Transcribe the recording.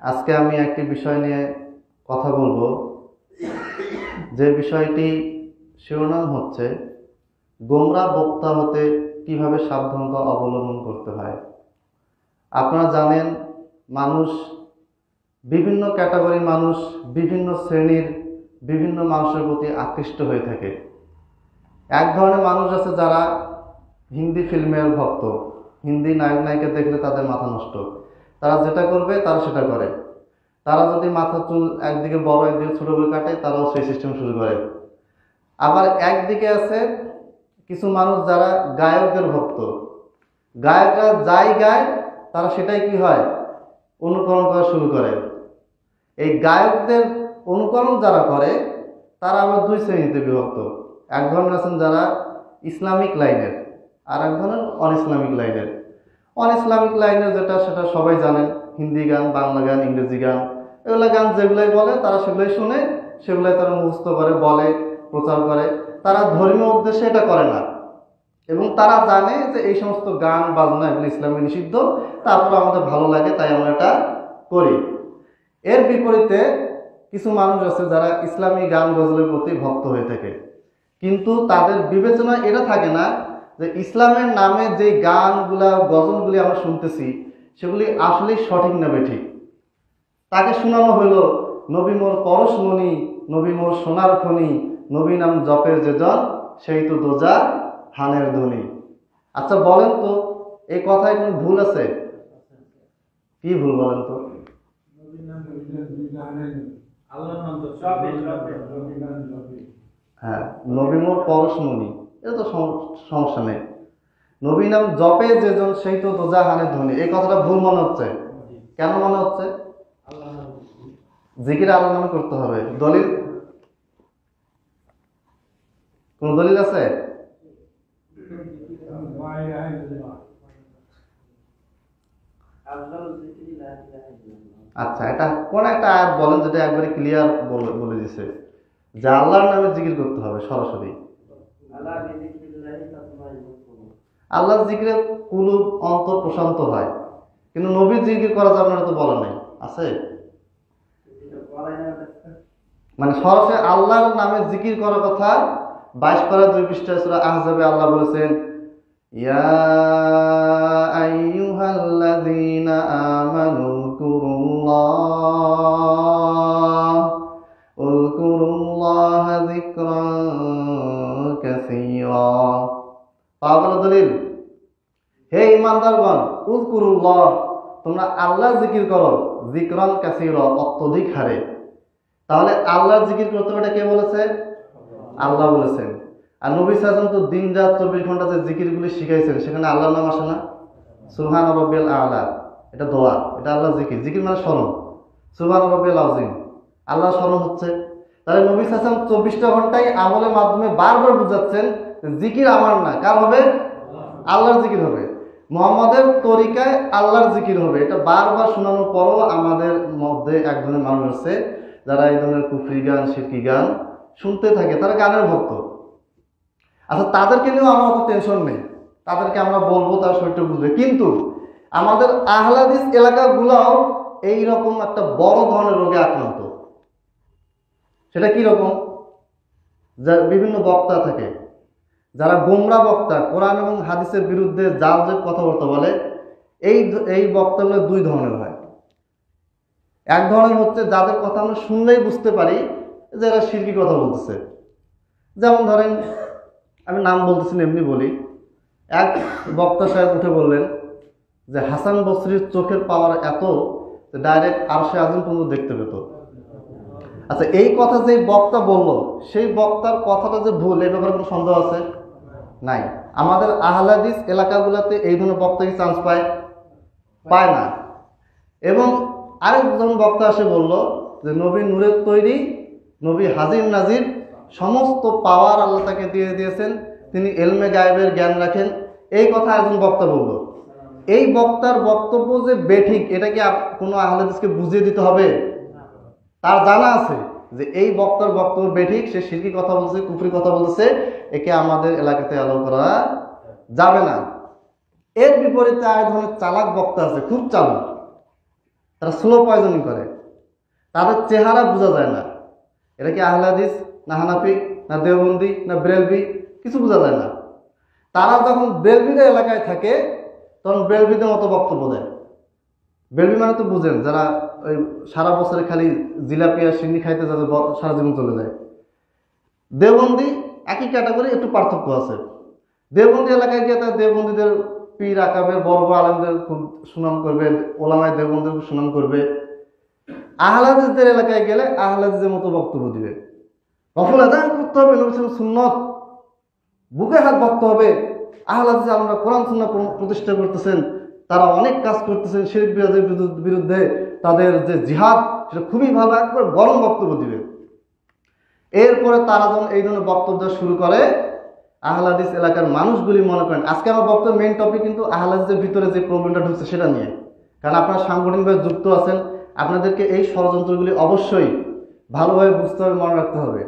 আজকে আমি একটি বিষয় নিয়ে কথা বলবো, যে বিষয়টি শিরোনাম হচ্ছে গোমরা বক্তা হতে কিভাবে সাবধানতা অবলম্বন করতে হয়। আপনারা জানেন, মানুষ বিভিন্ন ক্যাটাগরির মানুষ বিভিন্ন শ্রেণীর বিভিন্ন মানুষের প্রতি আকৃষ্ট হয়ে থাকে। এক ধরনের মানুষ আছে যারা হিন্দি ফিল্মের ভক্ত, হিন্দি নায়ক নায়িকা দেখলে তাদের মাথা নষ্ট, তারা যেটা করবে তারা সেটা করে। তারা যদি মাথা চুল একদিকে বড় একদিকে ছোট করে কাটে, তারাও সেই সিস্টেম শুরু করে। আবার একদিকে আছে কিছু মানুষ যারা গায়কদের ভক্ত, গায়করা যাই গায় তারা সেটাই কি হয় অনুকরণ করা শুরু করে। এই গায়কদের অনুকরণ যারা করে তারা আবার দুই শ্রেণীতে বিভক্ত। এক ধরনের আছেন যারা ইসলামিক লাইনের, আর এক ধরনের অন ইসলামিক লাইনের। অন ইসলামিক লাইনের যেটা সেটা সবাই জানেন, হিন্দি গান, বাংলা গান, ইংরেজি গান, এগুলো গান যেগুলোই বলে তারা সেগুলোই শুনে, সেগুলোই তারা মুখস্থ করে, বলে, প্রচার করে। তারা ধর্মীয় উদ্দেশ্যে এটা করে না, এবং তারা জানে যে এই সমস্ত গান বাজনা এগুলো ইসলামে নিষিদ্ধ, তারপর আমাদের ভালো লাগে তাই আমরা এটা করি। এর বিপরীতে কিছু মানুষ আছে যারা ইসলামী গান গজলের প্রতি ভক্ত হয়ে থাকে, কিন্তু তাদের বিবেচনা এটা থাকে না যে ইসলামের নামে যে গানগুলা গজলগুলি আমরা শুনতেছি সেগুলি আসলেই সঠিক না বেঠিক। তাকে শোনানো হইল নবী মোর পরশমণি, নবী মোর সোনার খনি, নবী নাম জপের যে জন সেই তো দোজা হানের ধ্বনি। আচ্ছা বলেন তো, এই কথায় কোনো ভুল আছে? কি ভুল বলেন তো? হ্যাঁ, নবী মোর পরশমণি, এটা তো সমস্যা নেই। নবী নাম জপে যেজন সেই তো দোজা হানের ধ্বনি, এই কথাটা ভুল মনে হচ্ছে। কেন মনে হচ্ছে? জিকির আল্লাহ নামে করতে হবে। দলিল? কোন দলিল আছে? আচ্ছা, এটা কোন একটা আয়াত বলেন যেটা একবারে ক্লিয়ার বলে দিছে যে আল্লাহর নামে জিকির করতে হবে সরাসরি। আল্লাহর জিকিরে কুলুব অন্তর প্রশান্ত হয়, কিন্তু নবীর জিকির করা যাবে না তো বলা নাই, আছে? মানে সরাসরি আল্লাহর নামে জিকির করার কথা 22 পারা 2 পৃষ্ঠায় সূরা আহজাবে আল্লাহ বলেছেন, ইয়া আইয়ুহাল্লাযীনা আমানু উযকুরুল্লাহা যিকরান কাসীরা। পাগল দলিল, হে ঈমানদারগণ, উযকুরুল্লাহ, তোমরা আল্লাহর জিকির করো, যিকরান কাসীরা, অত্যধিক হারে। তাহলে আল্লাহর জিকির করতে হবে, কে বলেছে? আল্লাহ বলেছেন। আর নবী সাল্লাল্লাহু আলাইহি ওয়াসাল্লাম তো দিন রাত 24 ঘন্টা যে জিকিরগুলি শিখাইছেন সেখানে আল্লাহর নাম আসে না? সুবহান রাব্বিল আলা, এটা দোয়া, এটা আল্লাহর জিকির। জিকির মানে স্মরণ। সুবহান রাব্বিল আযীম, আল্লাহর স্মরণ হচ্ছে। তাহলে নবী সাল্লাল্লাহু আলাইহি ওয়াসাল্লাম 24টা ঘন্টায় আমলের মাধ্যমে বারবার বুঝাচ্ছেন জিকির আমার না, কার হবে? আল্লাহর জিকির হবে। মুহাম্মাদের তরিকায় আল্লাহর জিকির হবে। এটা বারবার শোনানোর পরও আমাদের মধ্যে এক ধরনের মানুষ আছে যারা এই ধরনের কুফরি গান, শিরকি গান শুনতে থাকে, তারা গানের ভক্ত। আচ্ছা, তাদেরকে নিয়েও আমার অত টেনশন নেই, তাদেরকে আমরা বলবো, তারা শরীরটা বুঝবে। কিন্তু আমাদের আহলে হাদিস এলাকাগুলোও এইরকম একটা বড় ধরনের রোগে আক্রান্ত। সেটা কি রকম? যা বিভিন্ন বক্তা থাকে যারা গোমরা বক্তা, কোরআন এবং হাদিসের বিরুদ্ধে জাল যে কথাবার্তা বলে, এই বক্তাগুলো দুই ধরনের হয়। এক ধরনের হচ্ছে যাদের কথা আমরা শুনলেই বুঝতে পারি যে এরা শিরকি কথা বলতেছে। যেমন ধরেন, আমি নাম বলতেছি না, এমনি বলি। এক বক্তা সাহেব উঠে বললেন যে হাসান বসরির চোখের পাওয়ার এত যে ডাইরেক্ট আরশে আযম পর্যন্ত দেখতে পেত। আচ্ছা, এই কথা যে বক্তা বলল, সেই বক্তার কথাটা যে ভুল, এই ব্যাপারে কোনো সন্দেহ আছে? নাই। আমাদের আহলে হাদিস এলাকাগুলোতে এই ধরনের বক্তা কি চান্স পায় না। এবং আরেকজন বক্তা এসে বলল যে নবী নূরের তৈরি, নবী হাজির নাজির, সমস্ত পাওয়ার আল্লাহ তাকে দিয়ে দিয়েছেন, তিনি এলমে গায়েবের জ্ঞান রাখেন। এই কথা একজন বক্তা বলল। এই বক্তার বক্তব্য যে বেঠিক, এটা কি কোনো আহলে হাদিসকে বুঝিয়ে দিতে হবে? তার জানা আছে যে এই বক্তার বক্তব্য বেঠিক, সে শিরকি কথা বলছে, কুফরি কথা বলছে, একে আমাদের এলাকাতে অ্যালাউ করা যাবে না। এর বিপরীতে আর ধরনের চালাক বক্তা আছে, খুব চালাক, তারা স্লো পয়জনিং করে, তাদের চেহারা বোঝা যায় না এটা কি আহলে হাদিস না হানাফি না দেওবন্দি না বেরেলভি, কিছু বোঝা যায় না। তারা যখন বেরেলভিদের এলাকায় থাকে তখন বেরেলভিদের মতো বক্তব্য দেয়। বেরেলভি মানে তো বুঝেন, যারা ওই সারা বছরে খালি জিলাপি আর সিন্নি খাইতে যাতে সারা জীবন চলে যায়। দেওবন্দি একই ক্যাটাগরি, একটু পার্থক্য আছে। দেওবন্দি এলাকায় গিয়ে তারা দেওবন্দিদের পীর আকাবের বড় বড় আলেমদের খুব সুনাম করবে, ওলামায় দেওবন্দির সুনাম করবে। আহলে হাদিসদের এলাকায় গেলে আহলে হাদিসের মতো বক্তব্য দিবে। নফল আদায় করতে হবে, নবী সাল্লাল্লাহু আলাইহি ওয়াসাল্লাম সুন্নত বুকে হাত বাঁধতে হবে। আহলে হাদিস আলেমরা কোরআন সুন্নাহ প্রতিষ্ঠা করতেছেন, তারা অনেক কাজ করতেছেন শিরক বিদাতের বিরুদ্ধে, তাদের যে জিহাদ সেটা খুবই ভালো, একবার গরম বক্তব্য দিবে। এরপরে তারা যখন এই ধরনের বক্তব্য শুরু করে, আহলে হাদিস এলাকার মানুষগুলি মনে করেন, আজকে আমার বক্তব্য মেইন টপিক কিন্তু আহলে হাদিসের ভিতরে যে প্রবলেমটা ঢুকছে সেটা নিয়ে, কারণ আপনারা সাংগঠনিকভাবে যুক্ত আছেন, আপনাদেরকে এই ষড়যন্ত্রগুলি অবশ্যই ভালোভাবে বুঝতে হবে, মনে রাখতে হবে।